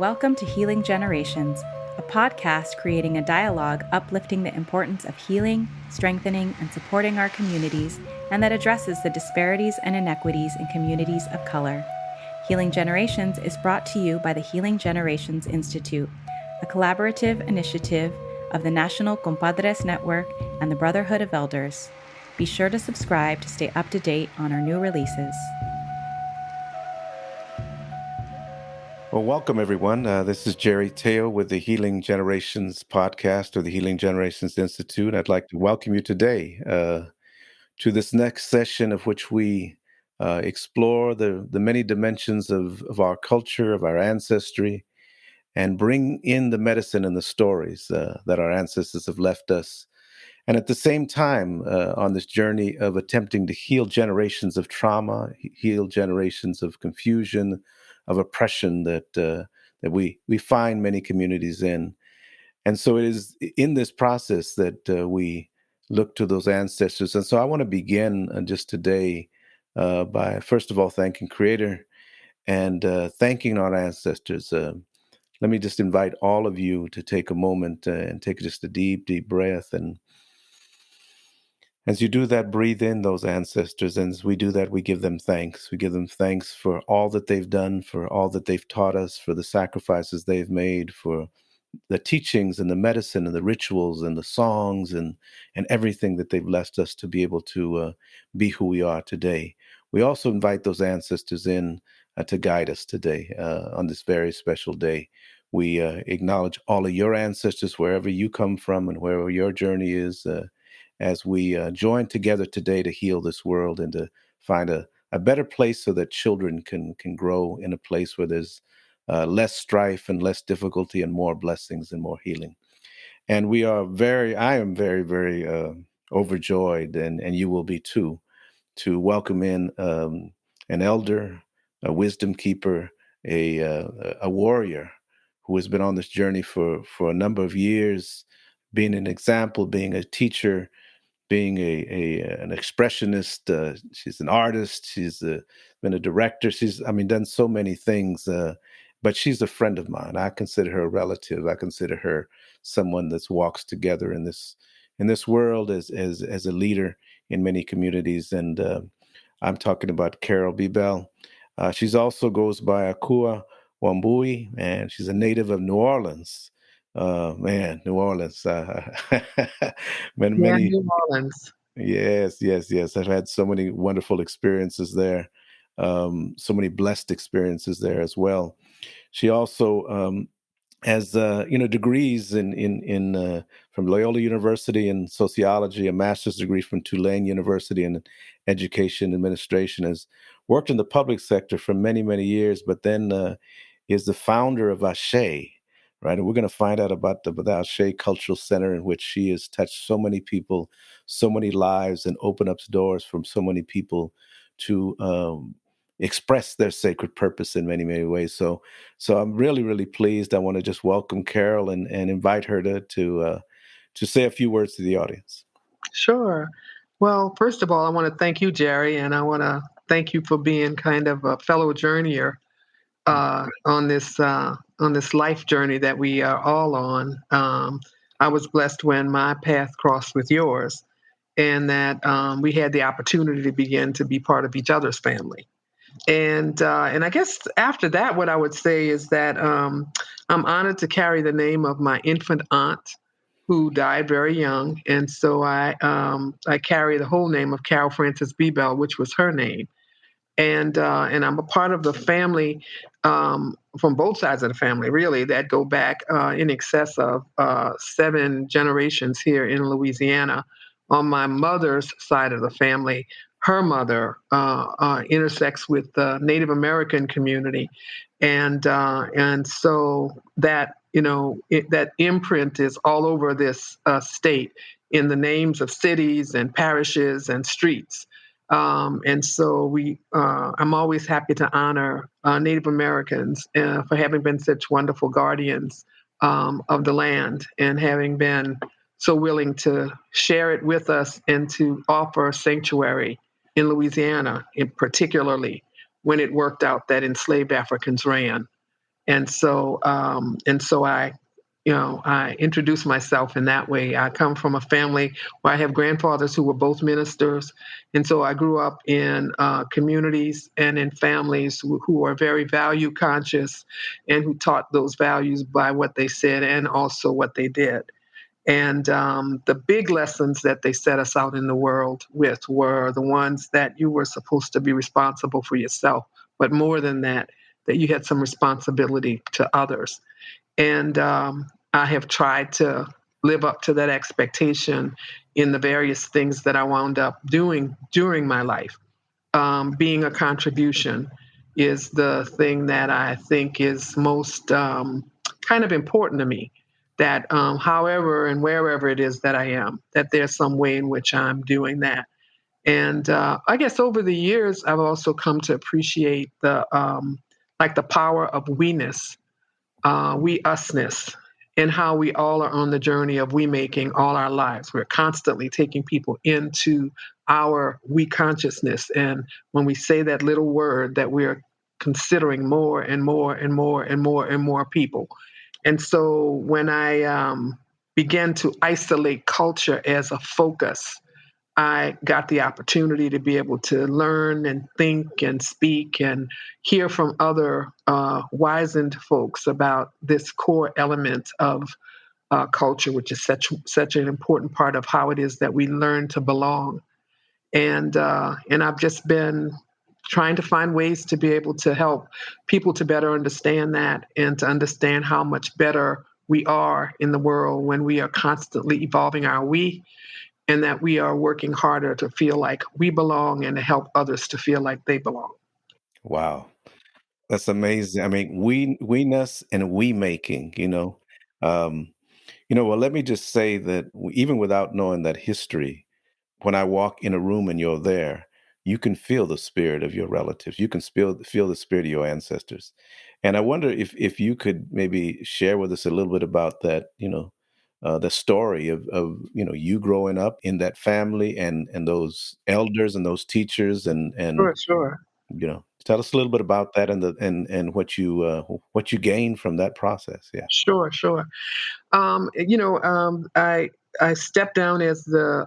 Welcome to Healing Generations, a podcast creating a dialogue uplifting the importance of healing, strengthening, and supporting our communities, and that addresses the disparities and inequities in communities of color. Healing Generations is brought to you by the Healing Generations Institute, a collaborative initiative of the National Compadres Network and the Brotherhood of Elders. Be sure to subscribe to stay up to date on our new releases. Well, welcome everyone. This is Jerry Teo with the Healing Generations podcast or the Healing Generations Institute. I'd like to welcome you today to this next session of which we explore the many dimensions of our culture, of our ancestry, and bring in the medicine and the stories that our ancestors have left us. And at the same time, on this journey of attempting to heal generations of trauma, heal generations of confusion, of oppression that we find many communities in. And so it is in this process that we look to those ancestors. And so I want to begin just today by, first of all, thanking Creator and thanking our ancestors. Let me just invite all of you to take a moment and take just a deep, deep breath. And as you do that, breathe in those ancestors. And as we do that, we give them thanks. We give them thanks for all that they've done, for all that they've taught us, for the sacrifices they've made, for the teachings and the medicine and the rituals and the songs and everything that they've left us to be able to be who we are today. We also invite those ancestors in to guide us today on this very special day. We acknowledge all of your ancestors, wherever you come from and wherever your journey is, as we join together today to heal this world and to find a better place so that children can grow in a place where there's less strife and less difficulty and more blessings and more healing. And I am very, very overjoyed, and you will be too, to welcome in an elder, a wisdom keeper, a warrior who has been on this journey for a number of years, being an example, being a teacher, being an expressionist. She's an artist. She's been a director. She's done so many things. But she's a friend of mine. I consider her a relative. I consider her someone that walks together in this world as a leader in many communities. And I'm talking about Carol Bebelle. She's also goes by Akua Wambui, and she's a native of New Orleans. New Orleans. Many. New Orleans. Yes. I've had so many wonderful experiences there. So many blessed experiences there as well. She also has degrees in from Loyola University in sociology, a master's degree from Tulane University in education administration. Has worked in the public sector for many, many years, but then is the founder of Ashe. Right, and we're going to find out about the Ashe Cultural Center, in which she has touched so many people, so many lives, and opened up doors for so many people to express their sacred purpose in many, many ways. So I'm really, really pleased. I want to just welcome Carol and invite her to say a few words to the audience. Sure. Well, first of all, I want to thank you, Jerry, and I want to thank you for being kind of a fellow journeyer on this life journey that we are all on. I was blessed when my path crossed with yours, and that we had the opportunity to begin to be part of each other's family. And I guess after that, what I would say is that I'm honored to carry the name of my infant aunt, who died very young, and so I carry the whole name of Carol Frances Bebelle, which was her name. And I'm a part of the family from both sides of the family, really, that go back in excess of 7 generations here in Louisiana. On my mother's side of the family, her mother intersects with the Native American community, and so that that imprint is all over this state in the names of cities and parishes and streets. And so I'm always happy to honor Native Americans for having been such wonderful guardians of the land and having been so willing to share it with us and to offer sanctuary in Louisiana, particularly when it worked out that enslaved Africans ran. And so I introduce myself in that way. I come from a family where I have grandfathers who were both ministers, and so I grew up in communities and in families who are very value conscious and who taught those values by what they said and also what they did. And the big lessons that they set us out in the world with were the ones that you were supposed to be responsible for yourself, but more than that, that you had some responsibility to others. And I have tried to live up to that expectation in the various things that I wound up doing during my life. Being a contribution is the thing that I think is most kind of important to me. That however and wherever it is that I am, that there's some way in which I'm doing that. And I guess over the years, I've also come to appreciate the power of we-ness, we usness, and how we all are on the journey of we making all our lives. We're constantly taking people into our we consciousness. And when we say that little word, that we're considering more and more and more and more and more people. And so when I began to isolate culture as a focus, I got the opportunity to be able to learn and think and speak and hear from other wizened folks about this core element of culture, which is such an important part of how it is that we learn to belong. And I've just been trying to find ways to be able to help people to better understand that and to understand how much better we are in the world when we are constantly evolving our we, and that we are working harder to feel like we belong and to help others to feel like they belong. Wow. That's amazing. I mean, we-ness and we-making, you know. Um, well, let me just say that even without knowing that history, when I walk in a room and you're there, you can feel the spirit of your relatives. You can feel the spirit of your ancestors. And I wonder if you could maybe share with us a little bit about that, the story of you growing up in that family and those elders and those teachers and Sure, sure, tell us a little bit about that and what you gained from that process. Yeah. sure. I stepped down as the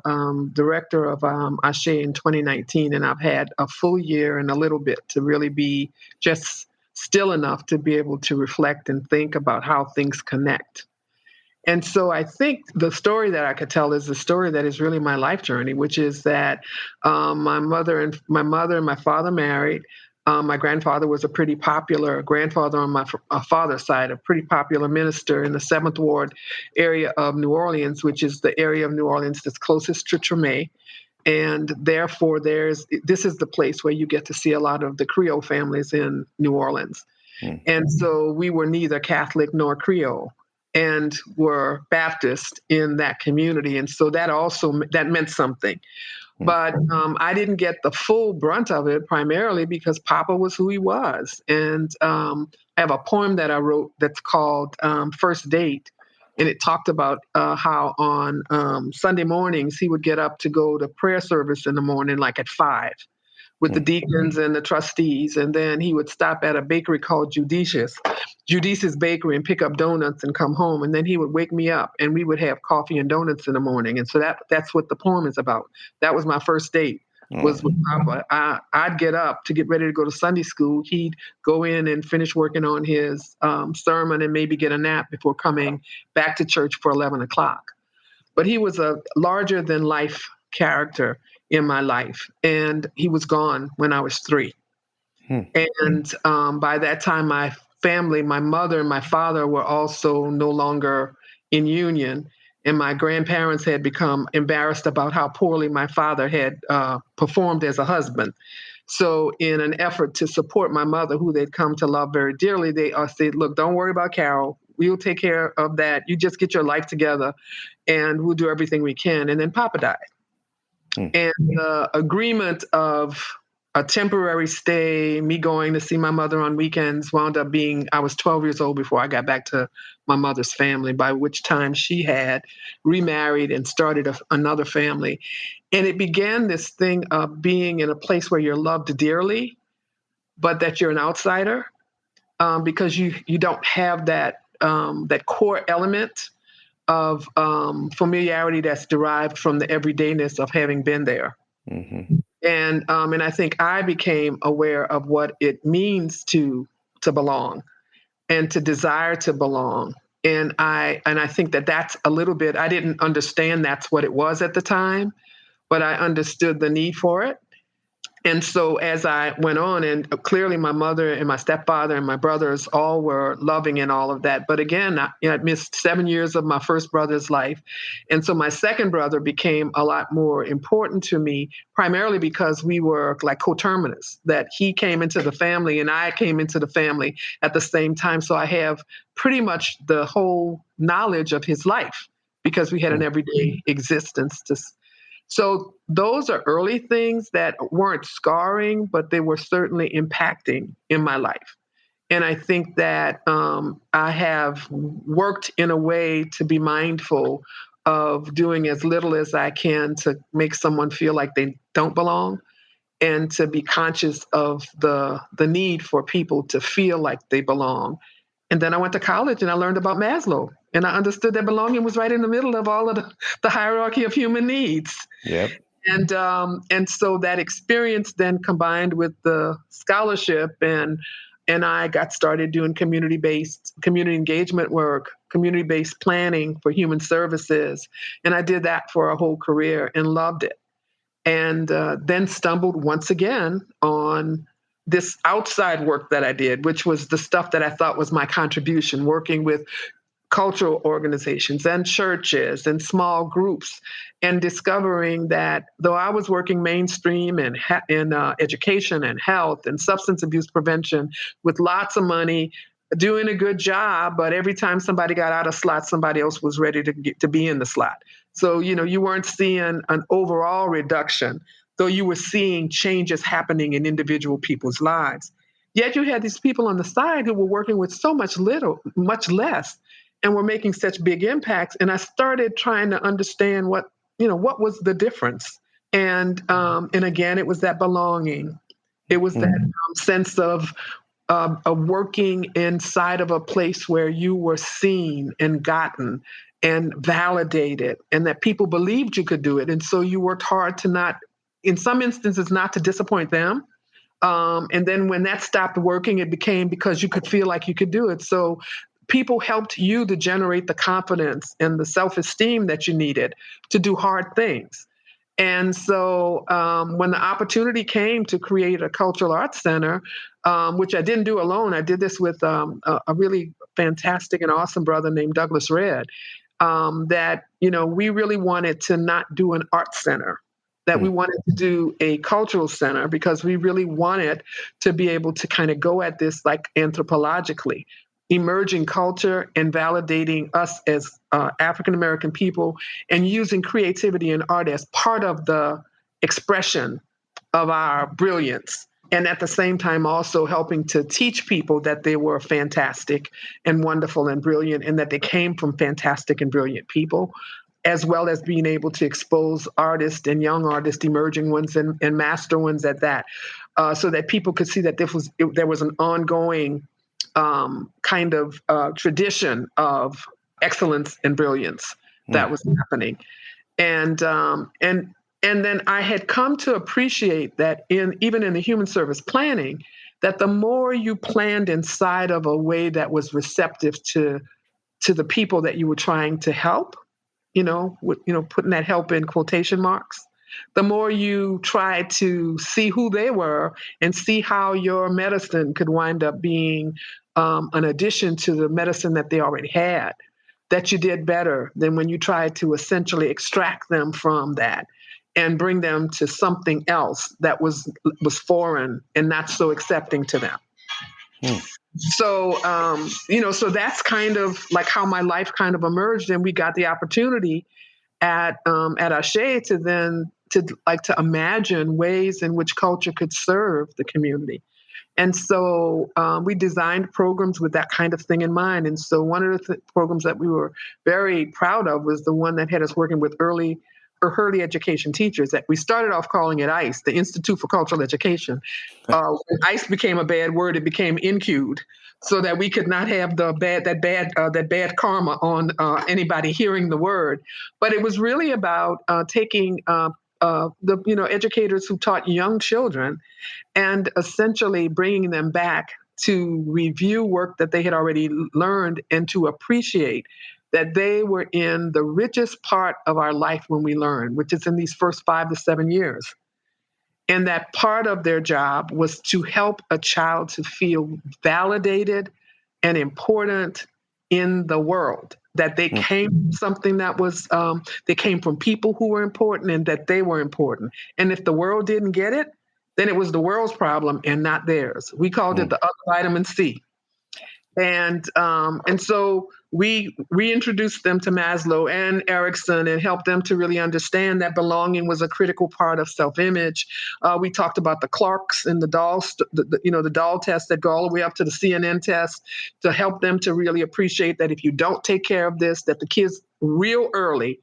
director of Ashe in 2019, and I've had a full year and a little bit to really be just still enough to be able to reflect and think about how things connect. And so I think the story that I could tell is the story that is really my life journey, which is that my mother and my father married. My grandfather was a pretty popular grandfather on my father's side, a pretty popular minister in the Seventh Ward area of New Orleans, which is the area of New Orleans that's closest to Treme. And therefore, this is the place where you get to see a lot of the Creole families in New Orleans. Mm, And so we were neither Catholic nor Creole and were Baptist in that community. And so that meant something. mm, But I didn't get the full brunt of it primarily because Papa was who he was. And I have a poem that I wrote that's called First Date. And it talked about how on Sunday mornings he would get up to go to prayer service in the morning, like at 5, with the mm, deacons and the trustees. And then he would stop at a bakery called Judicious Bakery, and pick up donuts and come home. And then he would wake me up and we would have coffee and donuts in the morning. And so that's what the poem is about. That was my first date, was mm, with Papa. I'd get up to get ready to go to Sunday school. He'd go in and finish working on his sermon and maybe get a nap before coming back to church for 11 o'clock. But he was a larger than life character in my life. And he was gone when I was 3. mm, And by that time, my family, my mother and my father, were also no longer in union. And my grandparents had become embarrassed about how poorly my father had performed as a husband. So, in an effort to support my mother, who they'd come to love very dearly, they said, "Look, don't worry about Carol. We'll take care of that. You just get your life together and we'll do everything we can." And then Papa died. mm, And the agreement of a temporary stay, me going to see my mother on weekends, wound up being I was 12 years old before I got back to my mother's family, by which time she had remarried and started another family. And it began this thing of being in a place where you're loved dearly, but that you're an outsider. because you don't have that core element of familiarity that's derived from the everydayness of having been there. Mm-hmm. And I think I became aware of what it means to belong and to desire to belong. And I think that that's a little bit, I didn't understand that's what it was at the time, but I understood the need for it. And so as I went on, and clearly my mother and my stepfather and my brothers all were loving in all of that. But again, I missed 7 years of my first brother's life. And so my second brother became a lot more important to me, primarily because we were like coterminous, that he came into the family and I came into the family at the same time. So I have pretty much the whole knowledge of his life because we had an everyday existence so those are early things that weren't scarring, but they were certainly impacting in my life. And I think that I have worked in a way to be mindful of doing as little as I can to make someone feel like they don't belong, and to be conscious of the need for people to feel like they belong. And then I went to college and I learned about Maslow, and I understood that belonging was right in the middle of all of the hierarchy of human needs. Yep. And so that experience then combined with the scholarship, and I got started doing community engagement work, community-based planning for human services. And I did that for a whole career and loved it. And then stumbled once again on this outside work that I did, which was the stuff that I thought was my contribution, working with cultural organizations and churches and small groups, and discovering that though I was working mainstream in education and health and substance abuse prevention with lots of money, doing a good job, but every time somebody got out of slot, somebody else was ready to be in the slot. So, you weren't seeing an overall reduction, though you were seeing changes happening in individual people's lives. Yet you had these people on the side who were working with so much less, and were making such big impacts. And I started trying to understand what was the difference. And again, it was that belonging. It was that sense of working inside of a place where you were seen and gotten and validated, and that people believed you could do it. And so you worked hard to not, in some instances, not to disappoint them. And then when that stopped working, it became because you could feel like you could do it. So people helped you to generate the confidence and the self-esteem that you needed to do hard things. And so when the opportunity came to create a cultural arts center, which I didn't do alone, I did this with a really fantastic and awesome brother named Douglas Red, that, we really wanted to not do an art center, that we wanted to do a cultural center, because we really wanted to be able to kind of go at this like anthropologically, emerging culture and validating us as African American people, and using creativity and art as part of the expression of our brilliance. And at the same time, also helping to teach people that they were fantastic and wonderful and brilliant, and that they came from fantastic and brilliant people, as well as being able to expose artists and young artists, emerging ones and master ones at that, so that people could see that there was an ongoing kind of tradition of excellence and brilliance that was happening. And then I had come to appreciate that even in the human service planning, that the more you planned inside of a way that was receptive to the people that you were trying to help, putting that help in quotation marks, the more you try to see who they were and see how your medicine could wind up being an addition to the medicine that they already had, that you did better than when you tried to essentially extract them from that and bring them to something else that was foreign and not so accepting to them. So, so that's kind of like how my life kind of emerged, and we got the opportunity at Ashe to imagine ways in which culture could serve the community. And so we designed programs with that kind of thing in mind. And so one of the programs that we were very proud of was the one that had us working with early early education teachers that we started off calling it ICE, the Institute for Cultural Education. When ICE became a bad word, it became INCUed, so that we could not have that bad karma on anybody hearing the word. But it was really about taking the educators who taught young children and essentially bringing them back to review work that they had already learned and to appreciate that they were in the richest part of our life when we learn, which is in these first 5 to 7 years. And that part of their job was to help a child to feel validated and important in the world, that they Mm, came from something that was, they came from people who were important and that they were important. And if the world didn't get it, then it was the world's problem and not theirs. We called it mm, the other vitamin C. And so we reintroduced them to Maslow and Erickson and helped them to really understand that belonging was a critical part of self-image. We talked about the Clarks and the the doll test that go all the way up to the CNN test to help them to really appreciate that if you don't take care of this, that the kids real early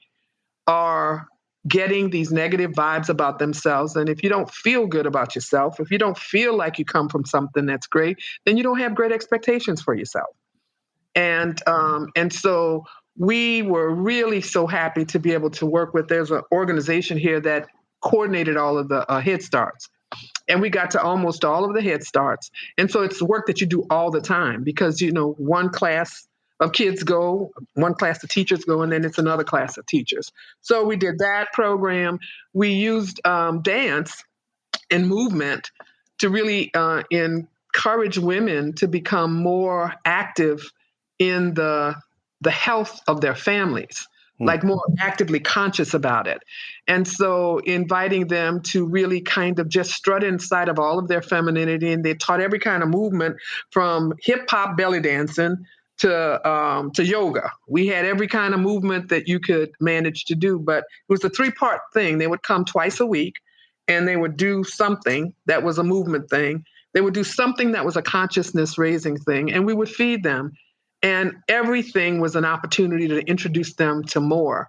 are getting these negative vibes about themselves. And if you don't feel good about yourself, if you don't feel like you come from something that's great, then you don't have great expectations for yourself. And so we were really so happy to be able to work with. There's an organization here that coordinated all of the Head Starts, and we got to almost all of the Head Starts. And so it's work that you do all the time because one class of kids go, one class of teachers go, and then it's another class of teachers. So we did that program. We used dance and movement to really encourage women to become more active in the health of their families, mm, like more actively conscious about it. And so inviting them to really kind of just strut inside of all of their femininity. And they taught every kind of movement from hip hop belly dancing to yoga. We had every kind of movement that you could manage to do, but it was a 3-part thing. They would come twice a week and they would do something that was a movement thing. They would do something that was a consciousness raising thing, and we would feed them. And everything was an opportunity to introduce them to more.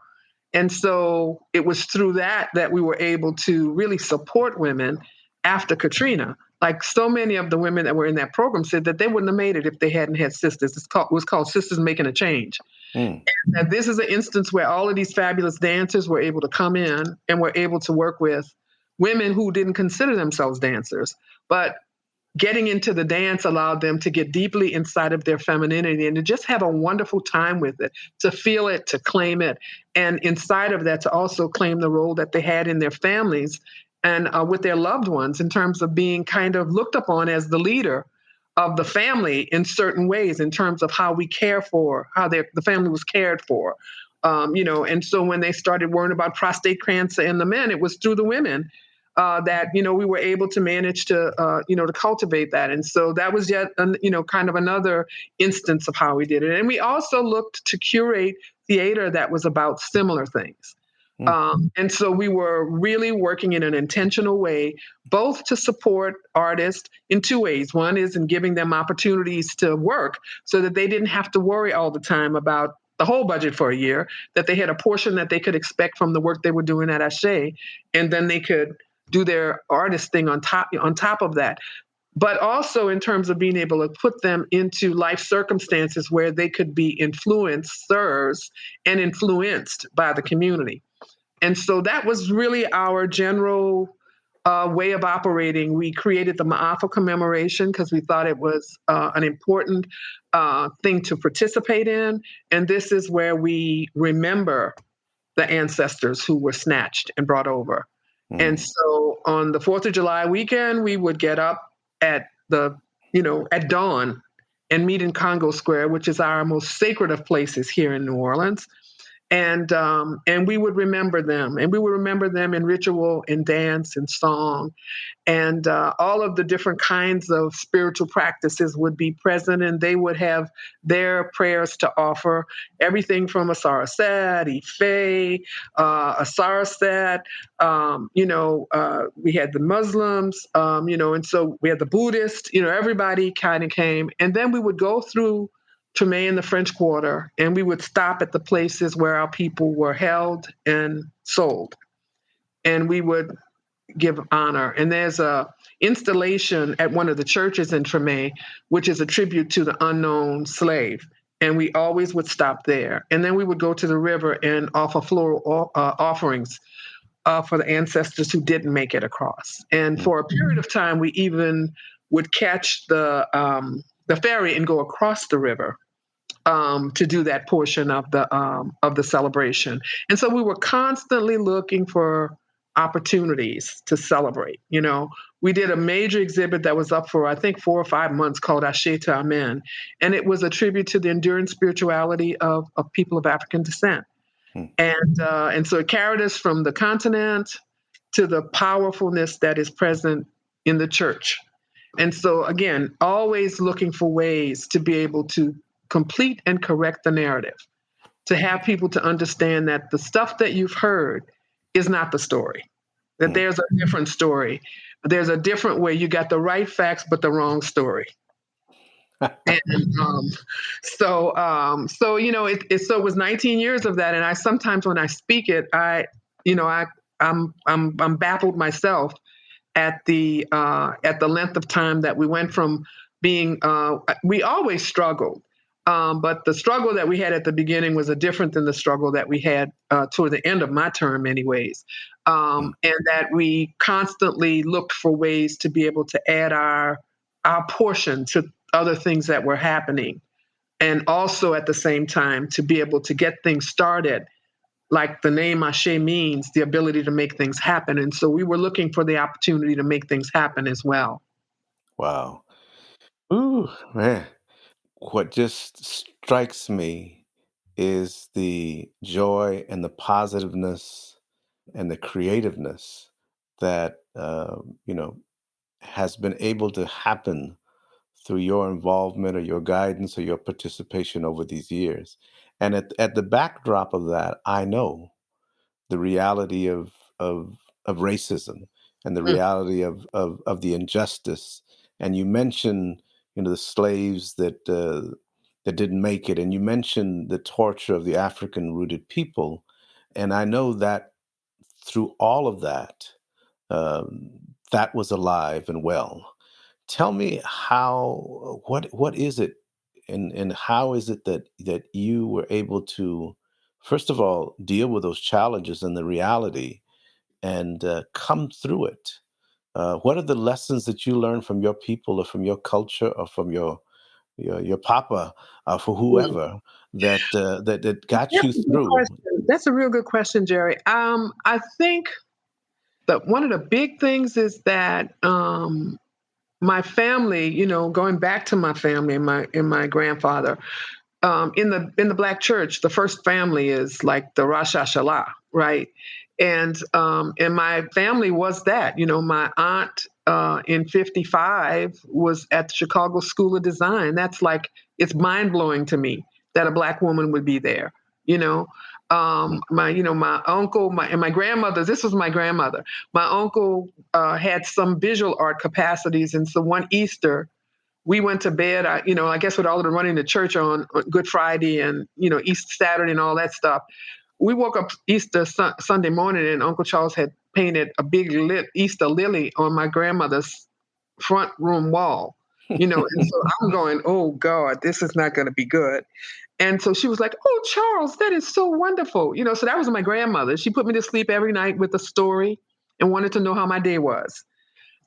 And so it was through that we were able to really support women after Katrina. Like so many of the women that were in that program said that they wouldn't have made it if they hadn't had sisters. It was called Sisters Making a Change. mm, And this is an instance where all of these fabulous dancers were able to come in and were able to work with women who didn't consider themselves dancers, but getting into the dance allowed them to get deeply inside of their femininity and to just have a wonderful time with it, to feel it, to claim it, and inside of that to also claim the role that they had in their families and with their loved ones in terms of being kind of looked upon as the leader of the family in certain ways in terms of how we care for how the family was cared for. And so when they started worrying about prostate cancer in the men, it was through the women that we were able to manage to cultivate that. And so that was yet kind of another instance of how we did it. And we also looked to curate theater that was about similar things. mm, And so we were really working in an intentional way, both to support artists in 2 ways. One is in giving them opportunities to work so that they didn't have to worry all the time about the whole budget for a year, that they had a portion that they could expect from the work they were doing at Ashe, and then they could do their artist thing on top of that. But also in terms of being able to put them into life circumstances where they could be influencers and influenced by the community. And so that was really our general way of operating. We created the Ma'afa commemoration because we thought it was an important thing to participate in. And this is where we remember the ancestors who were snatched and brought over. And mm, so on the 4th of July weekend, we would get up at at dawn and meet in Congo Square, which is our most sacred of places here in New Orleans. And we would remember them, and we would remember them in ritual, in dance, in song, and all of the different kinds of spiritual practices would be present, and they would have their prayers to offer. Everything from a Saraset, Ife, a Saraset. We had the Muslims, and so we had the Buddhists. Everybody kind of came, and then we would go through Treme in the French Quarter, and we would stop at the places where our people were held and sold. and we would give honor. And there's a installation at one of the churches in Treme, which is a tribute to the unknown slave. And we always would stop there. And then we would go to the river and offer floral offerings for the ancestors who didn't make it across. And for a period of time, we even would catch the ferry and go across the river to do that portion of the celebration. And so we were constantly looking for opportunities to celebrate. We did a major exhibit that was up for I think 4 or 5 months called Ashe to Amen, and it was a tribute to the enduring spirituality of people of African descent. And so it carried us from the continent to the powerfulness that is present in the church. And so, again, always looking for ways to be able to complete and correct the narrative, to have people to understand that the stuff that you've heard is not the story, that there's a different story. There's a different way. You got the right facts, but the wrong story. And so it was 19 years of that. And I sometimes when I speak it, I'm baffled myself at the length of time that we went from being we always struggled, but the struggle that we had at the beginning was different than the struggle that we had toward the end of my term anyways, and that we constantly looked for ways to be able to add our portion to other things that were happening, and also at the same time to be able to get things started, like the name Ashe means, the ability to make things happen. And so we were looking for the opportunity to make things happen as well. Wow. Ooh, man. What just strikes me is the joy and the positiveness and the creativeness that, has been able to happen through your involvement or your guidance or your participation over these years. And at the backdrop of that, I know the reality of racism and the Mm, reality of the injustice. And you mentioned, the slaves that didn't make it, and you mentioned the torture of the African rooted people. And I know that through all of that, um, that was alive and well. Tell me what is it, and how is it that you were able to, first of all, deal with those challenges and the reality and come through it? What are the lessons that you learned from your people or from your culture or from your papa, for mm. whoever that got That's you a good through? question. That's a real good question, Jerry. I think that one of the big things is that my family, going back to my family and my grandfather, in the Black church, the first family is like the Rosh Hashanah, right? And my family was that. My aunt in '55 was at the Chicago School of Design. That's like, it's mind blowing to me that a Black woman would be there. You know, my uncle, and my grandmother. This was my grandmother. My uncle had some visual art capacities, and so one Easter we went to bed, I guess with all of the running to church on Good Friday and, Easter Saturday and all that stuff. We woke up Easter Sunday morning and Uncle Charles had painted a big lit Easter lily on my grandmother's front room wall, and so I'm going, oh God, this is not going to be good. And so she was like, oh, Charles, that is so wonderful. So that was my grandmother. She put me to sleep every night with a story and wanted to know how my day was.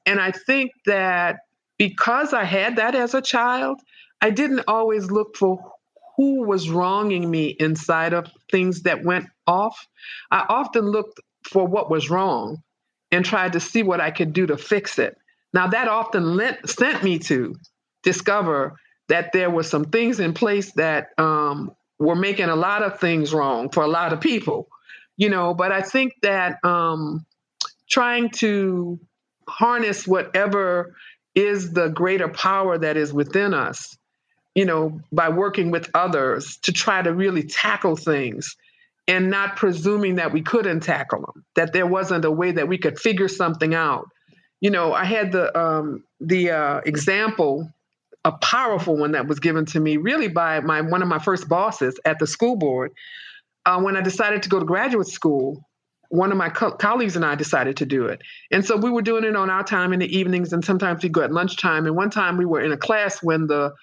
And I think that because I had that as a child, I didn't always look for who was wronging me inside of things that went off. I often looked for what was wrong and tried to see what I could do to fix it. Now, that often sent me to discover that there were some things in place that were making a lot of things wrong for a lot of people, but I think that trying to harness whatever is the greater power that is within us, by working with others to try to really tackle things and not presuming that we couldn't tackle them, that there wasn't a way that we could figure something out. I had the example, a powerful one that was given to me really by one of my first bosses at the school board when I decided to go to graduate school. one of my colleagues and I decided to do it. And so we were doing it on our time in the evenings, and sometimes we go at lunchtime. And one time we were in a class when the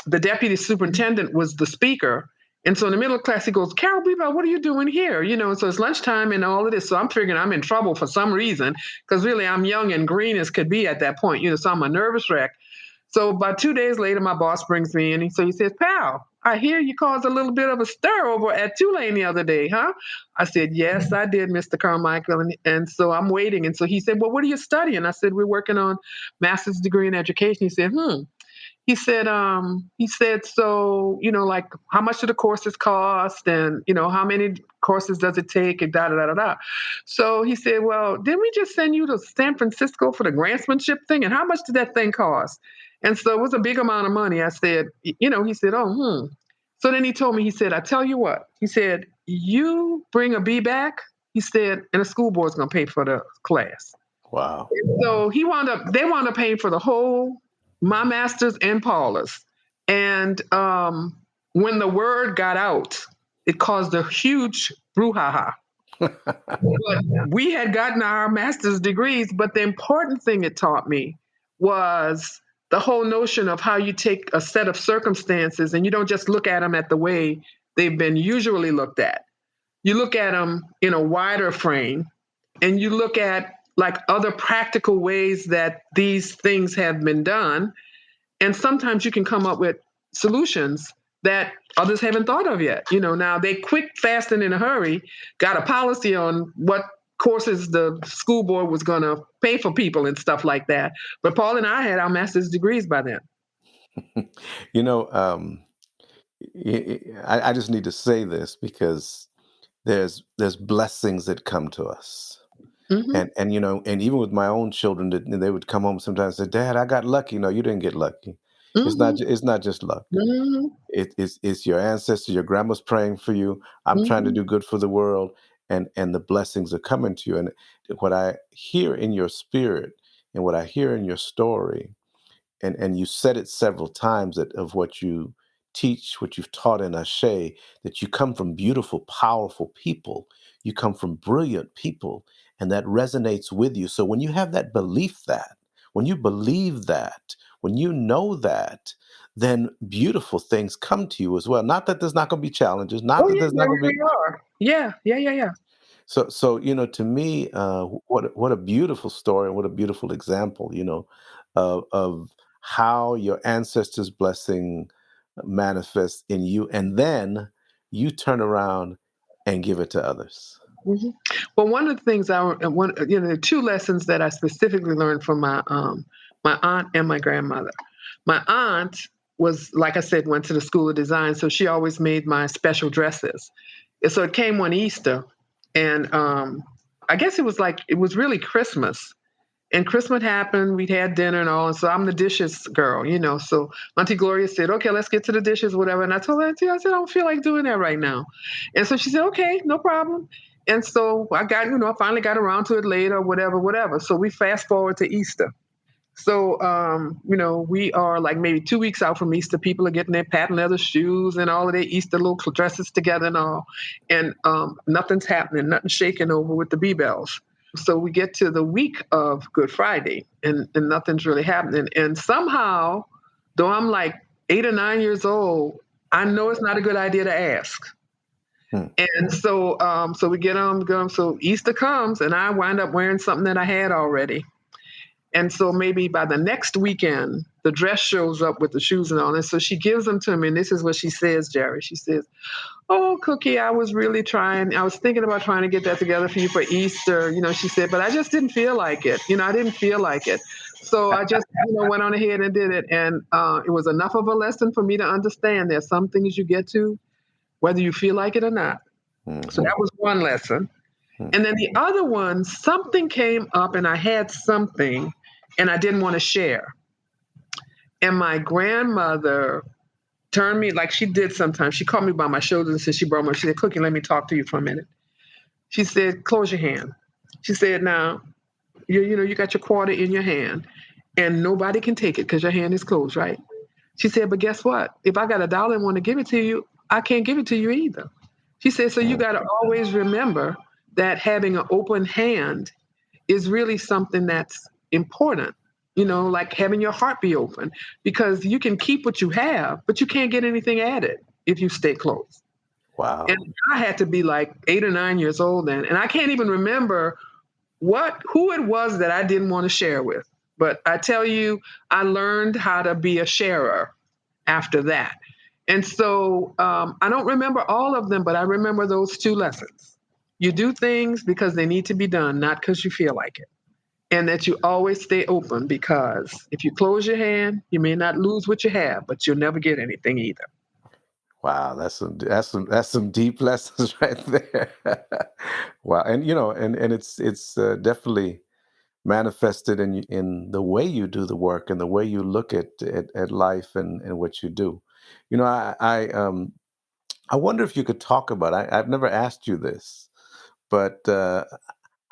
deputy superintendent was the speaker. And so in the middle of class, he goes, Carol Bebelle, what are you doing here? And so it's lunchtime and all of this. So I'm figuring I'm in trouble for some reason, because really I'm young and green as could be at that point, so I'm a nervous wreck. So about 2 days later, my boss brings me in. So he says, pal, I hear you caused a little bit of a stir over at Tulane the other day, huh? I said, yes, I did, Mr. Carmichael. And so I'm waiting. And so he said, well, what are you studying? I said, we're working on master's degree in education. He said, He said, so, like, how much do the courses cost? And, how many courses does it take? And da, da, da, da, da. So he said, well, didn't we just send you to San Francisco for the grantsmanship thing? And how much did that thing cost? And so it was a big amount of money. I said, he said, So then he told me, he said, I tell you what, he said, you bring a B back, he said, and the school board's going to pay for the class. Wow. So they wound up paying for the whole, my master's and Paula's. And when the word got out, it caused a huge brouhaha. But we had gotten our master's degrees, but the important thing it taught me was the whole notion of how you take a set of circumstances and you don't just look at them at the way they've been usually looked at. You look at them in a wider frame, and you look at like other practical ways that these things have been done. And sometimes you can come up with solutions that others haven't thought of yet. Now they quick, fast, and in a hurry got a policy on what courses the school board was going to pay for people and stuff like that. But Paul and I had our master's degrees by then. You know, I just need to say this because there's blessings that come to us. Mm-hmm. And and even with my own children, they would come home sometimes and say, Dad, I got lucky. No, you didn't get lucky. Mm-hmm. It's not just luck. Mm-hmm. It's your ancestors, your grandma's praying for you. I'm trying to Mm-hmm. do good for the world, and the blessings are coming to you. And what I hear in your spirit and what I hear in your story, and you said it several times that of what you teach, what you've taught in Ashe, that you come from beautiful, powerful people. You come from brilliant people, and that resonates with you. So when you have that belief, that when you believe that, when you know that, then beautiful things come to you as well. Not that there's not going to be challenges, not Oh that yeah, there's not there going to be. really are. Yeah, yeah, yeah, yeah. So to me, what a beautiful story and what a beautiful example, of how your ancestors' blessing manifests in you, and then you turn around and give it to others. Mm-hmm. Well, one of the things the two lessons that I specifically learned from my aunt and my grandmother. My aunt was, like I said, went to the School of Design, so she always made my special dresses. And so it came one Easter, and I guess it was really Christmas. And Christmas happened, we'd had dinner and all, and so I'm the dishes girl. So Auntie Gloria said, okay, let's get to the dishes, whatever. And I told her, Auntie, I said, I don't feel like doing that right now. And so she said, okay, no problem. And so I finally got around to it later, whatever, whatever. So we fast forward to Easter. So, we are like maybe 2 weeks out from Easter. People are getting their patent leather shoes and all of their Easter little dresses together and all. And nothing's happening, nothing's shaking over with the Bebelles. So we get to the week of Good Friday, and nothing's really happening. And somehow, though I'm like 8 or 9 years old, I know it's not a good idea to ask. Hmm. And so we get on, go. So Easter comes, and I wind up wearing something that I had already. And so maybe by the next weekend, the dress shows up with the shoes and all. And so she gives them to me. And this is what she says, Jerry. She says, oh, Cookie, I was thinking about trying to get that together for you for Easter. She said, but I just didn't feel like it. I didn't feel like it. So I just, went on ahead and did it. And it was enough of a lesson for me to understand there's some things you get to, whether you feel like it or not. Mm-hmm. So that was one lesson. Mm-hmm. And then the other one, something came up and I had something and I didn't want to share. And my grandmother turned me, like she did sometimes. She caught me by my shoulders and said, she said, Cookie, let me talk to you for a minute. She said, close your hand. She said, now, you got your quarter in your hand and nobody can take it because your hand is closed, right? She said, but guess what? If I got $1 and want to give it to you, I can't give it to you either. She said, so you got to always remember that having an open hand is really something that's important. Like having your heart be open, because you can keep what you have, but you can't get anything added if you stay closed. And Wow. I had to be like 8 or 9 years old then, and I can't even remember who it was that I didn't want to share with. But I tell you, I learned how to be a sharer after that. And so I don't remember all of them, but I remember those two lessons. You do things because they need to be done, not because you feel like it. And that you always stay open, because if you close your hand, you may not lose what you have, but you'll never get anything either. Wow, that's some deep lessons right there. Wow, and it's definitely manifested in the way you do the work and the way you look at life and what you do. I wonder if you could talk about. I've never asked you this, but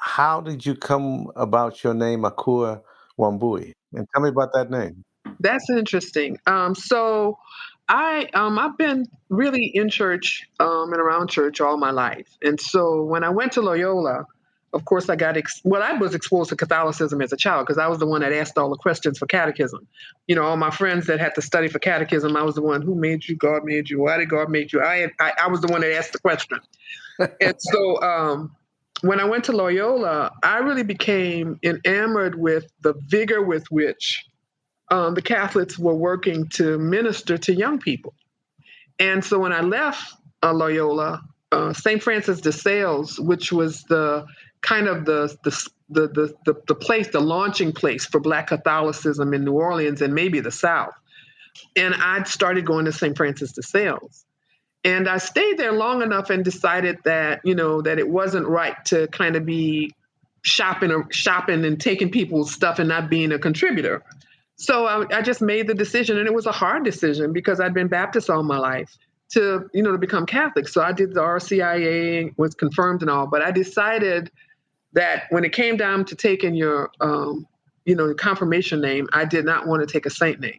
how did you come about your name Akua Wambui? And tell me about that name. That's interesting. So I've been really in church and around church all my life, and so when I went to Loyola, of course I got I was exposed to Catholicism as a child, because I was the one that asked all the questions for catechism. All my friends that had to study for catechism, I was the one: who made you? God made you. Why did God make you? I was the one that asked the question. And so when I went to Loyola, I really became enamored with the vigor with which the Catholics were working to minister to young people. And so when I left Loyola, St. Francis de Sales, which was the kind of the place, the launching place for Black Catholicism in New Orleans and maybe the South, and I started going to St. Francis de Sales. And I stayed there long enough and decided that, that it wasn't right to kind of be shopping and taking people's stuff and not being a contributor. So I just made the decision, and it was a hard decision because I'd been Baptist all my life, to become Catholic. So I did the RCIA, was confirmed and all, but I decided that when it came down to taking your, confirmation name, I did not want to take a saint name.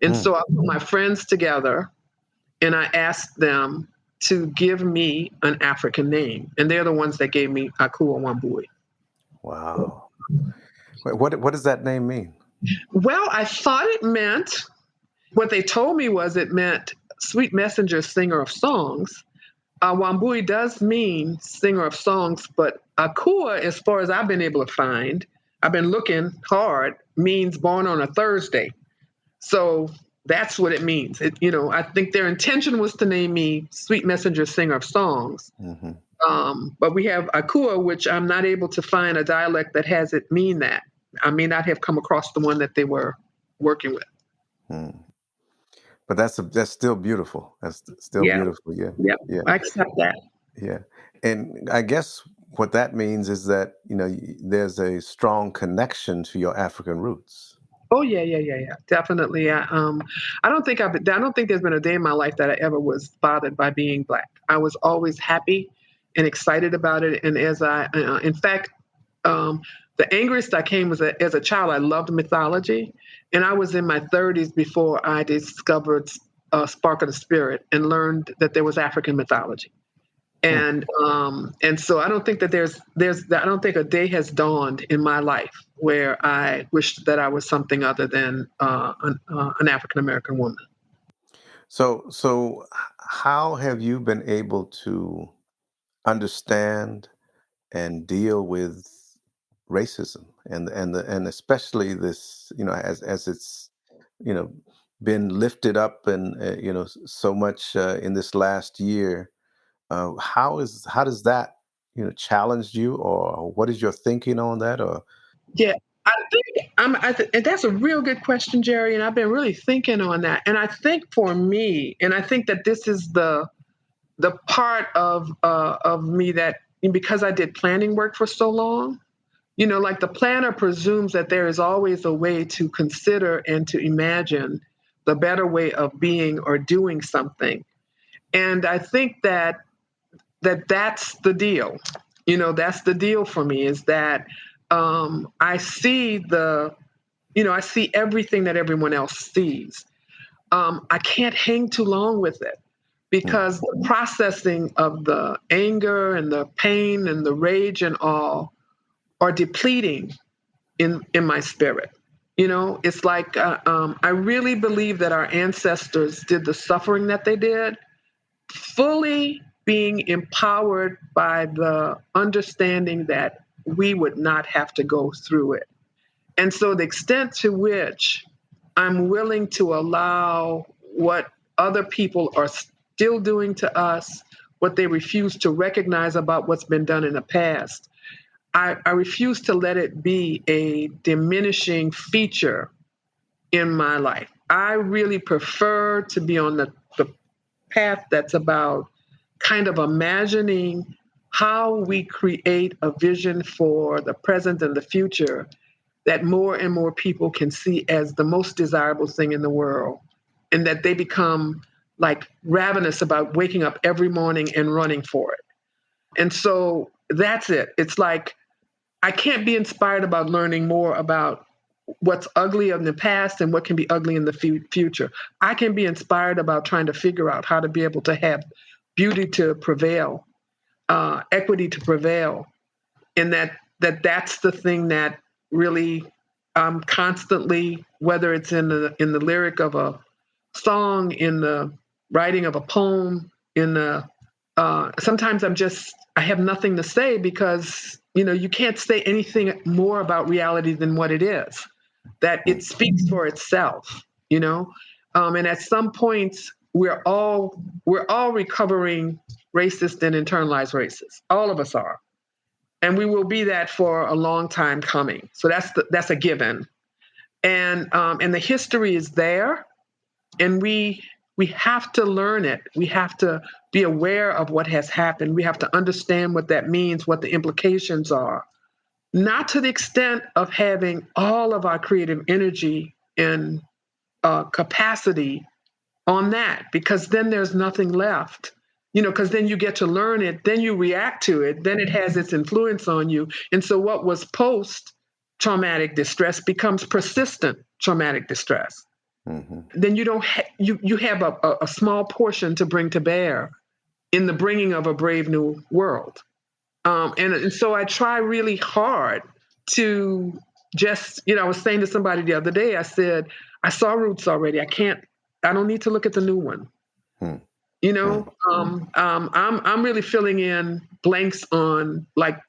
And Mm, so I put my friends together and I asked them to give me an African name. And they're the ones that gave me Akua Wambui. wow. What does that name mean? Well, I thought it meant, what they told me was it meant sweet messenger, singer of songs. Wambui does mean singer of songs, but Akua, as far as I've been able to find, I've been looking hard, means born on a Thursday. So that's what it means. I think their intention was to name me Sweet Messenger, Singer of Songs. Hmm. But we have Akua, which I'm not able to find a dialect that has it mean that. I may not have come across the one that they were working with. Mm. But that's still beautiful. That's still Yeah, beautiful. Yeah, yeah, yeah, I accept that. yeah. And I guess what that means is that there's a strong connection to your African roots. Oh yeah, yeah, yeah, yeah, definitely. I don't think there's been a day in my life that I ever was bothered by being Black. I was always happy and excited about it. And in fact, um, the angriest I came was as a child. I loved mythology, and I was in my 30s before I discovered Spark of the Spirit and learned that there was African mythology. Hmm. And so I don't think that I don't think a day has dawned in my life where I wished that I was something other than an African American woman. So how have you been able to understand and deal with racism and especially this, as it's you know been lifted up and so much in this last year. How does that challenge you, or what is your thinking on that? Or Yeah, I think and that's a real good question, Jerry. And I've been really thinking on that. And I think for me, and I think that this is the part of me that, because I did planning work for so long, like the planner presumes that there is always a way to consider and to imagine the better way of being or doing something. And I think that's the deal. That's the deal for me, is that I see I see everything that everyone else sees. I can't hang too long with it. Mm. because the processing of the anger and the pain and the rage and all are depleting in my spirit. It's like I really believe that our ancestors did the suffering that they did, fully being empowered by the understanding that we would not have to go through it. And so the extent to which I'm willing to allow what other people are still doing to us, what they refuse to recognize about what's been done in the past, I refuse to let it be a diminishing feature in my life. I really prefer to be on the path that's about kind of imagining how we create a vision for the present and the future that more and more people can see as the most desirable thing in the world, and that they become like ravenous about waking up every morning and running for it. And so that's it. It's like I can't be inspired about learning more about what's ugly in the past and what can be ugly in the future. I can be inspired about trying to figure out how to be able to have beauty to prevail, equity to prevail, and that's the thing that really constantly, whether it's in the lyric of a song, in the writing of a poem, in the sometimes I have nothing to say because you can't say anything more about reality than what it is. That Mm. it speaks for itself, and at some points we're all recovering racist and internalized racist. All of us are, and we will be that for a long time coming. So that's a given, and the history is there, and we have to learn it. We have to be aware of what has happened. We have to understand what that means, what the implications are. Not to the extent of having all of our creative energy and capacity on that, because then there's nothing left. Because then you get to learn it, then you react to it, then it has its influence on you. And so what was post traumatic distress becomes persistent traumatic distress. Hmm. Then you don't you have a small portion to bring to bear in the bringing of a brave new world. And so I try really hard to just, I was saying to somebody the other day, I said, I saw Roots already. I don't need to look at the new one. Mm. I'm really filling in blanks on like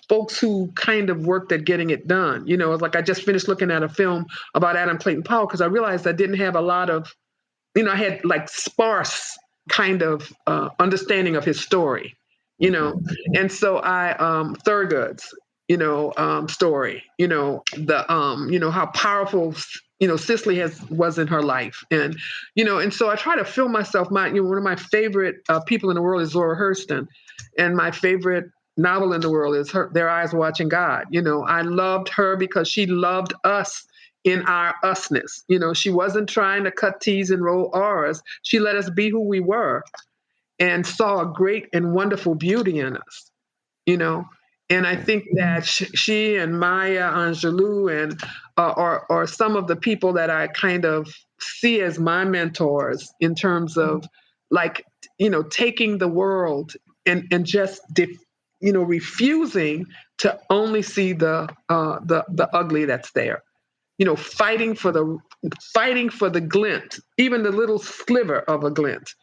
folks who kind of worked at getting it done. It's like I just finished looking at a film about Adam Clayton Powell because I realized I didn't have a lot of, I had like sparse kind of understanding of his story, Hmm. and so I Thurgood's, story, how powerful, Cicely was in her life, and so I try to fill myself. One of my favorite people in the world is Zora Hurston, and my favorite novel in the world is Their Eyes Watching God. I loved her because she loved us in our usness. She wasn't trying to cut T's and roll R's. She let us be who we were and saw a great and wonderful beauty in us, you know. And I think that she and Maya Angelou and are some of the people that I kind of see as my mentors in terms of like, taking the world and just refusing to only see the ugly that's there. Fighting for the glint, even the little sliver of a glint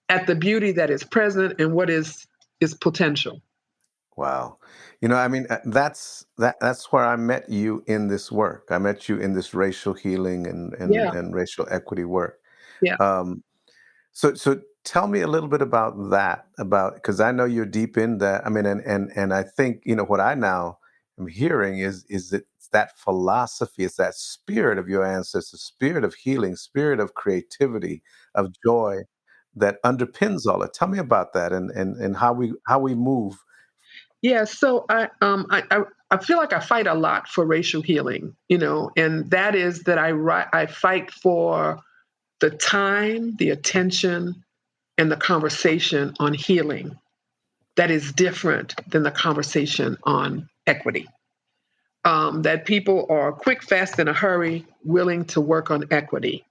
at the beauty that is present and what is potential. Wow. I mean, that's where I met you in this work. I met you in this racial healing and Yeah, and racial equity work. yeah. Um, so tell me a little bit about that, about because I know you're deep in that. I mean, and I think what I now am hearing is that it's that philosophy, it's that spirit of your ancestors, spirit of healing, spirit of creativity, of joy that underpins all it. Tell me about that and how we move. Yeah, so I feel like I fight a lot for racial healing, and that is that I fight for the time, the attention, and the conversation on healing that is different than the conversation on equity. That people are quick, fast, in a hurry, willing to work on equity,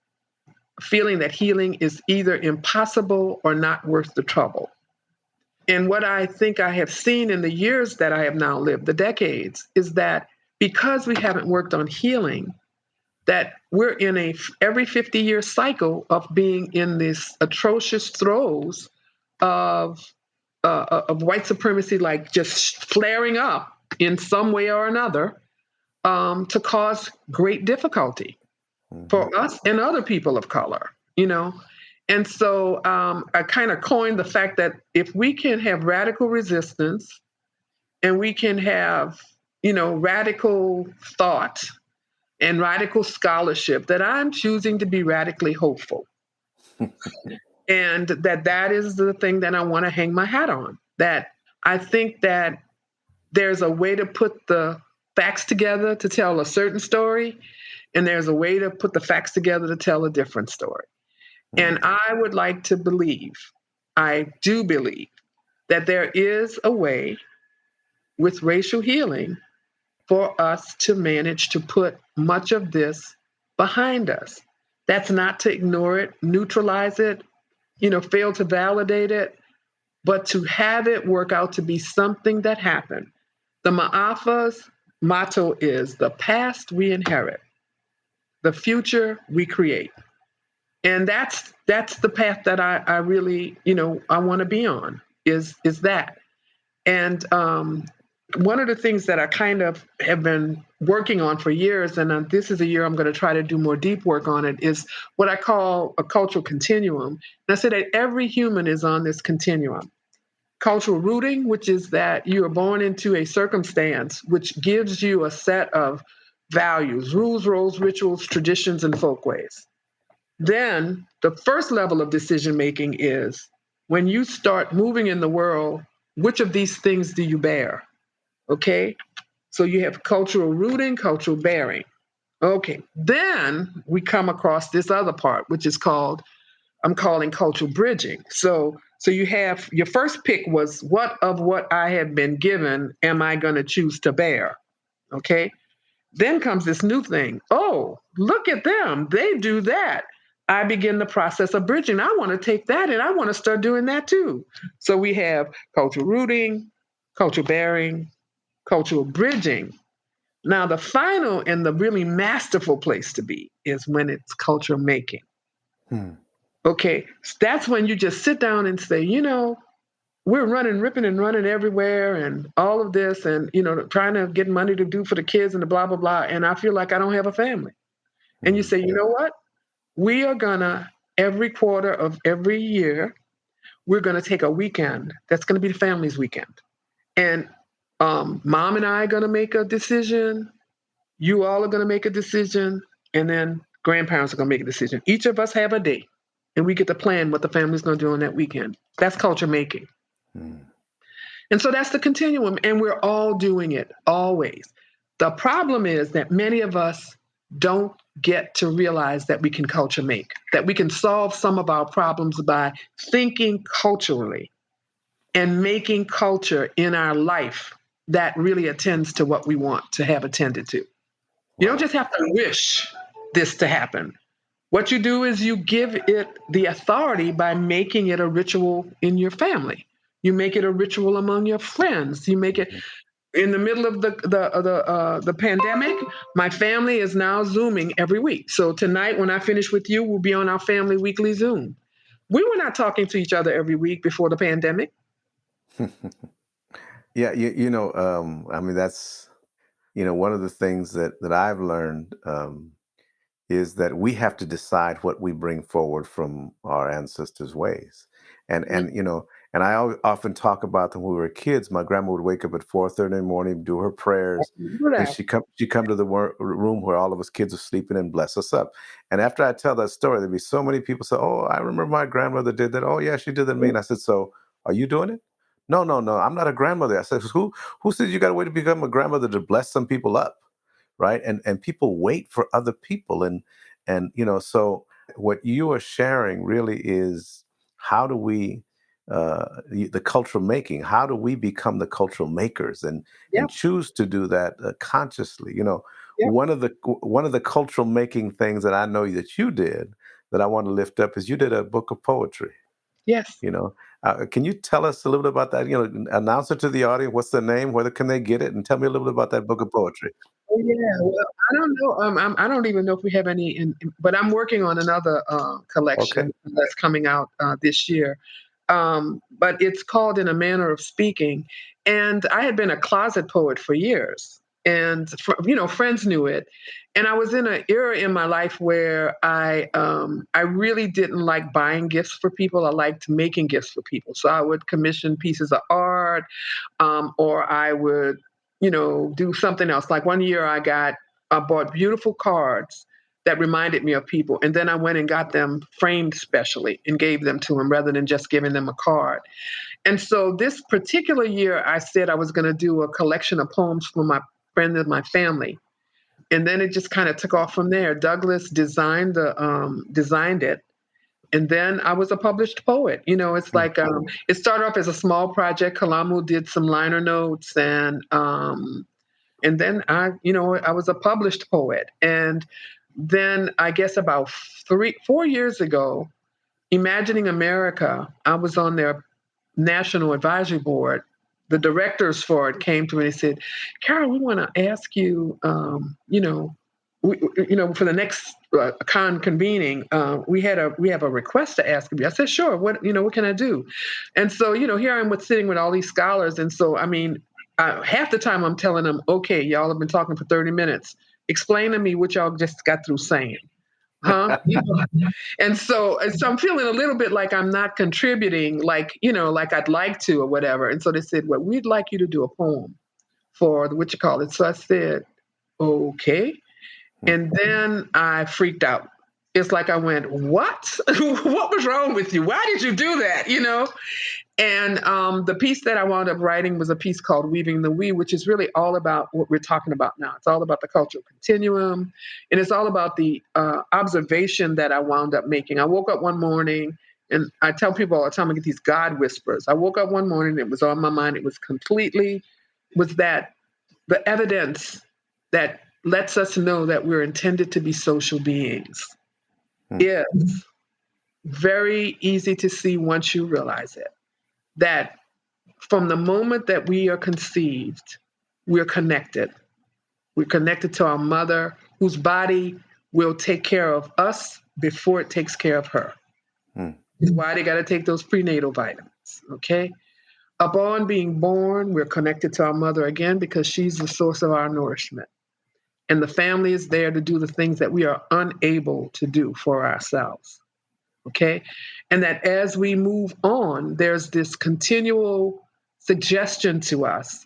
feeling that healing is either impossible or not worth the trouble. And what I think I have seen in the years that I have now lived, the decades, is that because we haven't worked on healing, that we're in a every 50-year cycle of being in this atrocious throes of white supremacy, like just flaring up in some way or another, to cause great difficulty Hmm. for us and other people of color, you know. And so I kind of coined the fact that if we can have radical resistance and we can have, radical thought and radical scholarship, that I'm choosing to be radically hopeful. And that is the thing that I want to hang my hat on. That I think that there's a way to put the facts together to tell a certain story, and there's a way to put the facts together to tell a different story. And I would like to believe, I do believe, that there is a way with racial healing for us to manage to put much of this behind us. That's not to ignore it, neutralize it, fail to validate it, but to have it work out to be something that happened. The Ma'afa's motto is the past we inherit, the future we create. And that's the path that I really, I want to be on, is that. And one of the things that I kind of have been working on for years, and this is a year I'm going to try to do more deep work on it, is what I call a cultural continuum. And I said that every human is on this continuum. Cultural rooting, which is that you are born into a circumstance which gives you a set of values, rules, roles, rituals, traditions, and folkways. Then the first level of decision making is when you start moving in the world, which of these things do you bear? Okay. So you have cultural rooting, cultural bearing. Okay. Then we come across this other part, which is called, I'm calling cultural bridging. So you have your first pick was what I have been given am I going to choose to bear? Okay. Then comes this new thing. Oh, look at them. They do that. I begin the process of bridging. I want to take that and I want to start doing that too. So we have cultural rooting, cultural bearing, cultural bridging. Now, the final and the really masterful place to be is when it's culture making. Hmm. Okay, that's when you just sit down and say, we're running, ripping and running everywhere and all of this and, trying to get money to do for the kids and the blah, blah, blah. And I feel like I don't have a family. And you Hmm. say, you know what? We are gonna, every quarter of every year, we're gonna take a weekend. That's gonna be the family's weekend. And mom and I are gonna make a decision. You all are gonna make a decision. And then grandparents are gonna make a decision. Each of us have a date. And we get to plan what the family's gonna do on that weekend. That's culture making. Hmm. And so that's the continuum. And we're all doing it always. The problem is that many of us don't get to realize that we can culture make, that we can solve some of our problems by thinking culturally and making culture in our life that really attends to what we want to have attended to. You don't Wow. just have to wish this to happen. What you do is you give it the authority by making it a ritual in your family. You make it a ritual among your friends. You make it in the middle of the pandemic. My family is now Zooming every week. So tonight, when I finish with you, we'll be on our family weekly Zoom. We were not talking to each other every week before the pandemic. Yeah, I mean, that's, one of the things that I've learned is that we have to decide what we bring forward from our ancestors' ways. And I often talk about them when we were kids. My grandma would wake up at 4:30 in the morning, do her prayers, and she come to the room where all of us kids are sleeping and bless us up. And after I tell that story, there'd be so many people say, "Oh, I remember my grandmother did that. Oh, yeah, she did that to me." And I said, "So, are you doing it?" No, no, no. I'm not a grandmother. I said, "Who said you got to wait to become a grandmother to bless some people up?" Right? And people wait for other people, and so what you are sharing really is how do we the cultural making, how do we become the cultural makers and Yep, choose to do that consciously. yep, One of the cultural making things that I know that you did that I want to lift up is you did a book of poetry. Yes. You know, can you tell us a little bit about that? You know, announce it to the audience. What's the name? Where can they get it? And tell me a little bit about that book of poetry. Oh, yeah. Well, I don't know. I don't even know if we have any, but I'm working on another Okay. collection that's coming out this year. But it's called In a Manner of Speaking. And I had been a closet poet for years. And, friends knew it. And I was in an era in my life where I really didn't like buying gifts for people. I liked making gifts for people. So I would commission pieces of art, or I would, do something else. Like one year I bought beautiful cards that reminded me of people. And then I went and got them framed specially and gave them to them rather than just giving them a card. And so this particular year, I said I was going to do a collection of poems for my friends and my family. And then it just kind of took off from there. Douglas designed it. And then I was a published poet. It's Mm, like it started off as a small project. Kalamu did some liner notes, and then I was a published poet. And then I guess about 4 years ago, Imagining America, I was on their national advisory board. The directors for it came to me and said, "Carol, we want to ask you, for the next convening, we have a request to ask of you." I said, "Sure. What can I do?" And so, here I am sitting with all these scholars, and so I mean, half the time I'm telling them, "Okay, y'all have been talking for 30 minutes. Explain to me what y'all just got through saying." Huh? And so I'm feeling a little bit like I'm not contributing, like I'd like to or whatever. And so they said, "Well, we'd like you to do a poem for the what you call it." So I said, "Okay." mm, And then I freaked out. It's like I went, "What? What was wrong with you? Why did you do that?" And the piece that I wound up writing was a piece called Weaving the We, which is really all about what we're talking about now. It's all about the cultural continuum. And it's all about the observation that I wound up making. I woke up one morning, and I tell people all the time, I get these God whispers. I woke up one morning, it was on my mind. It was that the evidence that lets us know that we're intended to be social beings mm, is very easy to see once you realize it. That from the moment that we are conceived, we're connected. We're connected to our mother, whose body will take care of us before it takes care of her. mm. That's why they got to take those prenatal vitamins, okay? Upon being born, we're connected to our mother again because she's the source of our nourishment. And the family is there to do the things that we are unable to do for ourselves, okay? And that as we move on, there's this continual suggestion to us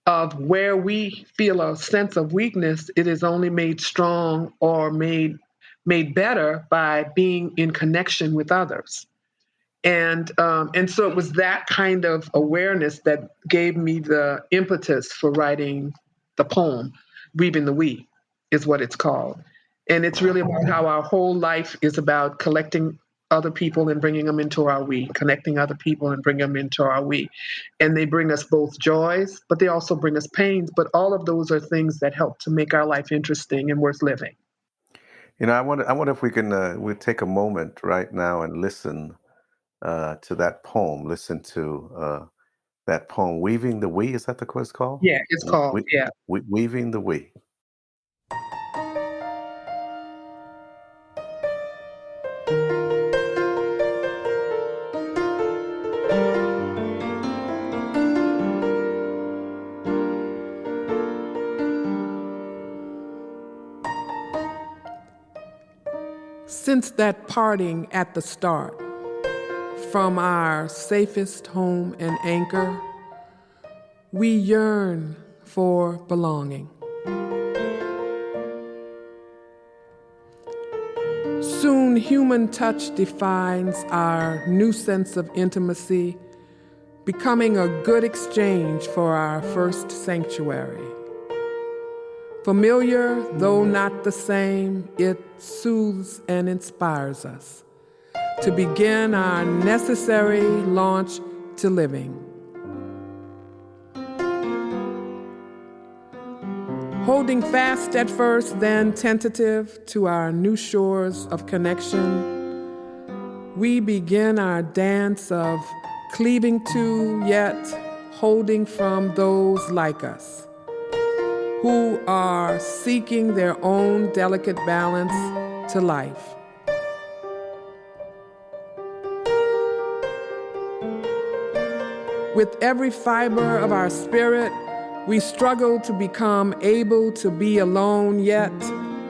of where we feel a sense of weakness. It is only made strong or made better by being in connection with others. And so it was that kind of awareness that gave me the impetus for writing the poem. Weaving the We is what it's called. And it's really about how our whole life is about collecting other people and bringing them into our we, connecting other people and bring them into our we. And they bring us both joys, but they also bring us pains. But all of those are things that help to make our life interesting and worth living. I wonder if we take a moment right now and listen to that poem. Listen to that poem, "Weaving the We." Is that the quest called? Yeah, it's called, yeah. Weaving the We. Since that parting at the start, from our safest home and anchor, we yearn for belonging. Soon human touch defines our new sense of intimacy, becoming a good exchange for our first sanctuary. Familiar, though not the same, it soothes and inspires us to begin our necessary launch to living. Holding fast at first, then tentative to our new shores of connection, we begin our dance of cleaving to, yet holding from those like us, who are seeking their own delicate balance to life. With every fiber of our spirit, we struggle to become able to be alone, yet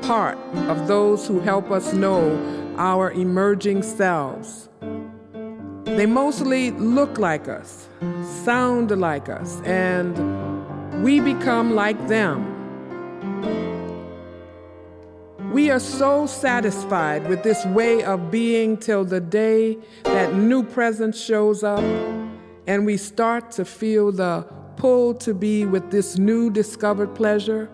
part of those who help us know our emerging selves. They mostly look like us, sound like us, and we become like them. We are so satisfied with this way of being till the day that new presence shows up and we start to feel the pull to be with this new discovered pleasure.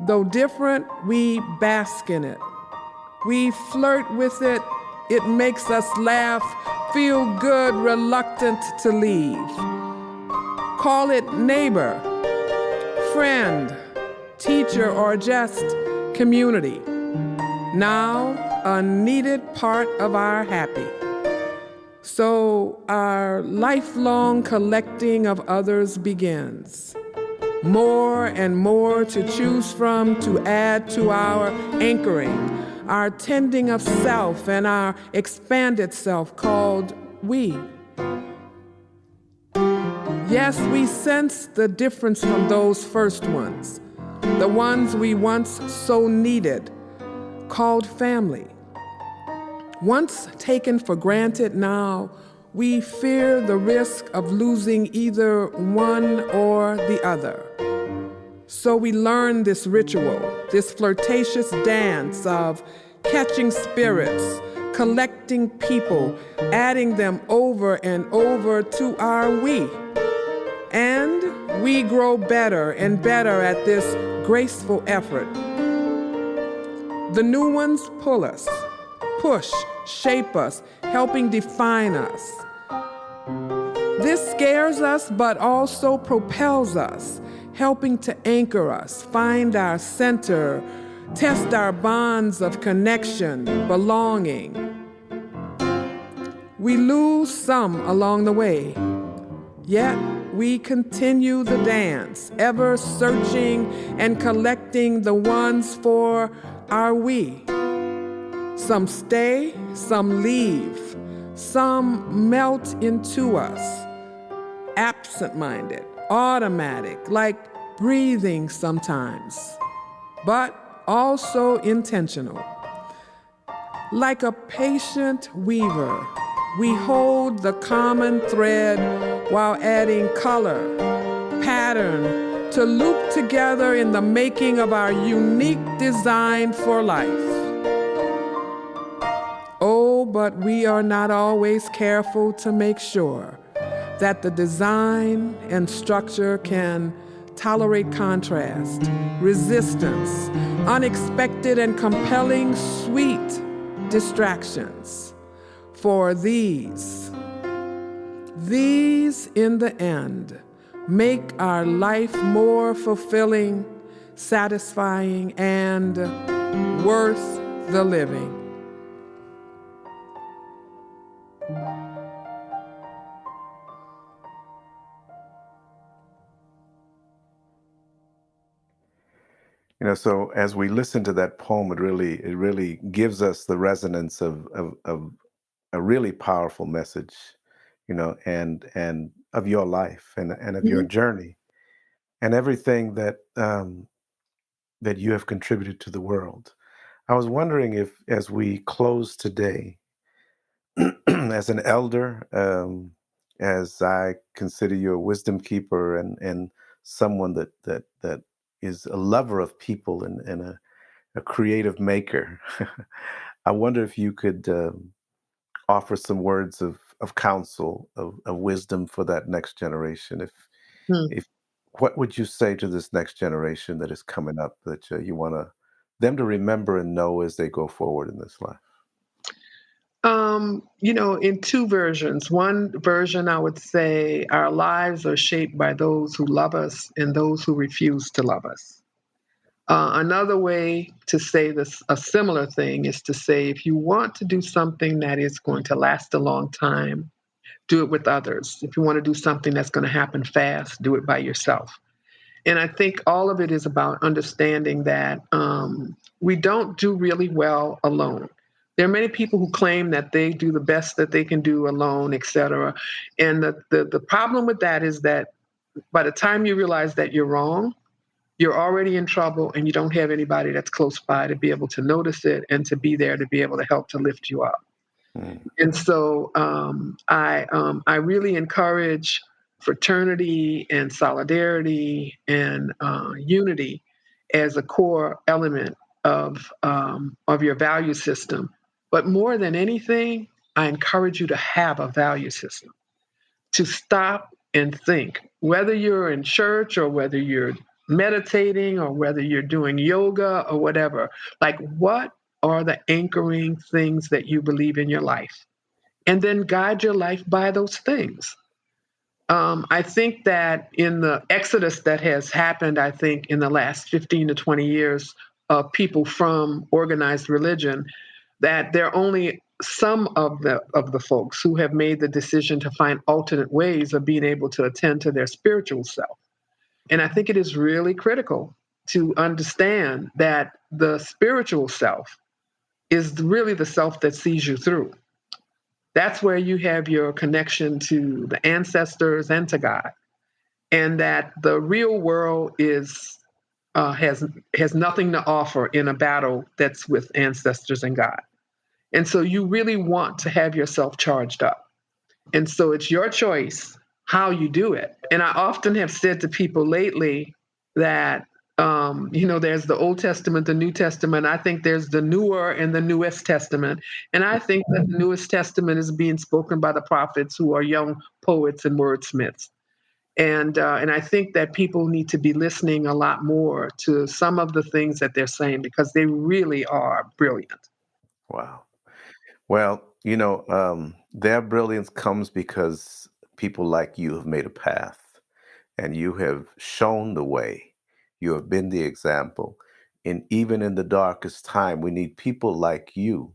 Though different, we bask in it. We flirt with it. It makes us laugh, feel good, reluctant to leave. Call it neighbor, friend, teacher, or just community. Now, a needed part of our happy. So our lifelong collecting of others begins. More and more to choose from to add to our anchoring, our tending of self and our expanded self called we. Yes, we sense the difference from those first ones, the ones we once so needed, called family. Once taken for granted, now we fear the risk of losing either one or the other. So we learn this ritual, this flirtatious dance of catching spirits, collecting people, adding them over and over to our we. And we grow better and better at this graceful effort. The new ones pull us, push, shape us, helping define us. This scares us, but also propels us, helping to anchor us, find our center, test our bonds of connection, belonging. We lose some along the way, yet we continue the dance, ever searching and collecting the ones for our we. Some stay, some leave, some melt into us, absent-minded, automatic, like breathing sometimes, but also intentional. Like a patient weaver, we hold the common thread while adding color, pattern to loop together in the making of our unique design for life. Oh, but we are not always careful to make sure that the design and structure can tolerate contrast, resistance, unexpected and compelling sweet distractions. For these in the end make our life more fulfilling, satisfying, and worth the living. So as we listen to that poem, it really gives us the resonance of a really powerful message, and of your life and of your journey and everything that that you have contributed to the world. I was wondering if, as we close today, as an elder, as I consider you a wisdom keeper and someone that is a lover of people and a creative maker. I wonder if you could offer some words of counsel, of wisdom for that next generation. Hmm. If What would you say to this next generation that is coming up that you want them to remember and know as they go forward in this life? In two versions. One version, I would say our lives are shaped by those who love us and those who refuse to love us. Another way to say this, a similar thing, is to say if you want to do something that is going to last a long time, do it with others. If you want to do something that's going to happen fast, do it by yourself. And I think all of it is about understanding that we don't do really well alone. There are many people who claim that they do the best that they can do alone, et cetera. And the problem with that is that by the time you realize that you're wrong, you're already in trouble and you don't have anybody that's close by to be able to notice it and to be there to be able to help to lift you up. And so I really encourage fraternity and solidarity and unity as a core element of your value system. But more than anything, I encourage you to have a value system, to stop and think, whether you're in church or whether you're meditating or whether you're doing yoga or whatever, like what are the anchoring things that you believe in your life? And then guide your life by those things. I think that in the exodus that has happened, I think in the last 15 to 20 years of people from organized religion, that there are only some of the folks who have made the decision to find alternate ways of being able to attend to their spiritual self. And I think it is really critical to understand that the spiritual self is really the self that sees you through. That's where you have your connection to the ancestors and to God, and that the real world is has nothing to offer in a battle that's with ancestors and God. And so you really want to have yourself charged up. And so it's your choice how you do it. And I often have said to people lately that, there's the Old Testament, the New Testament. I think there's the newer and the newest testament. And I think that the newest testament is being spoken by the prophets who are young poets and wordsmiths. And I think that people need to be listening a lot more to some of the things that they're saying because they really are brilliant. Wow. Well, their brilliance comes because people like you have made a path and you have shown the way. You have been the example. And even in the darkest time, we need people like you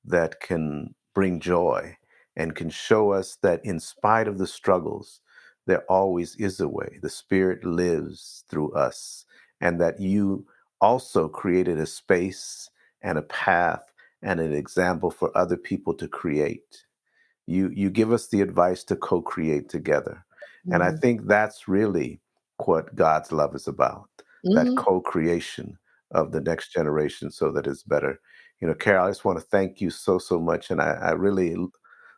that can bring joy and can show us that in spite of the struggles, there always is a way. The Spirit lives through us, and that you also created a space and a path and an example for other people to create. You give us the advice to co-create together. And I think that's really what God's love is about, that co-creation of the next generation so that it's better. Carol, I just want to thank you so, so much. And I really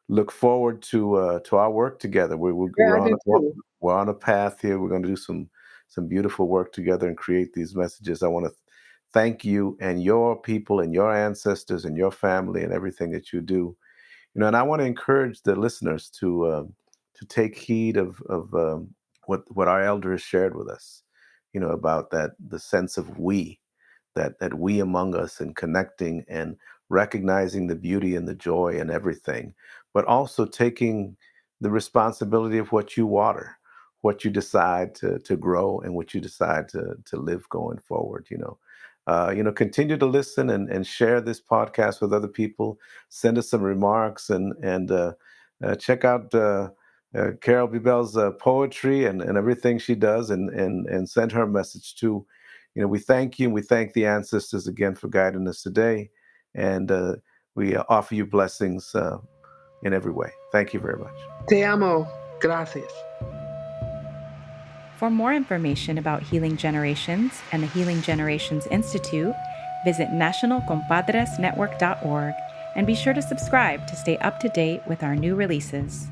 look forward to our work together. Yeah, We're I on do too. we're on a path here. We're going to do some beautiful work together and create these messages. I want to thank you and your people and your ancestors and your family and everything that you do. And I want to encourage the listeners to take heed of what our elders shared with us, about that the sense of we, that we among us and connecting and recognizing the beauty and the joy and everything, but also taking the responsibility of what you water, what you decide to grow, and what you decide to live going forward. Continue to listen and share this podcast with other people. Send us some remarks and check out Carol Bebelle's poetry and everything she does, and send her a message too. We thank you and we thank the ancestors again for guiding us today, and we offer you blessings in every way. Thank you very much. Te amo. Gracias. For more information about Healing Generations and the Healing Generations Institute, visit nationalcompadresnetwork.org and be sure to subscribe to stay up to date with our new releases.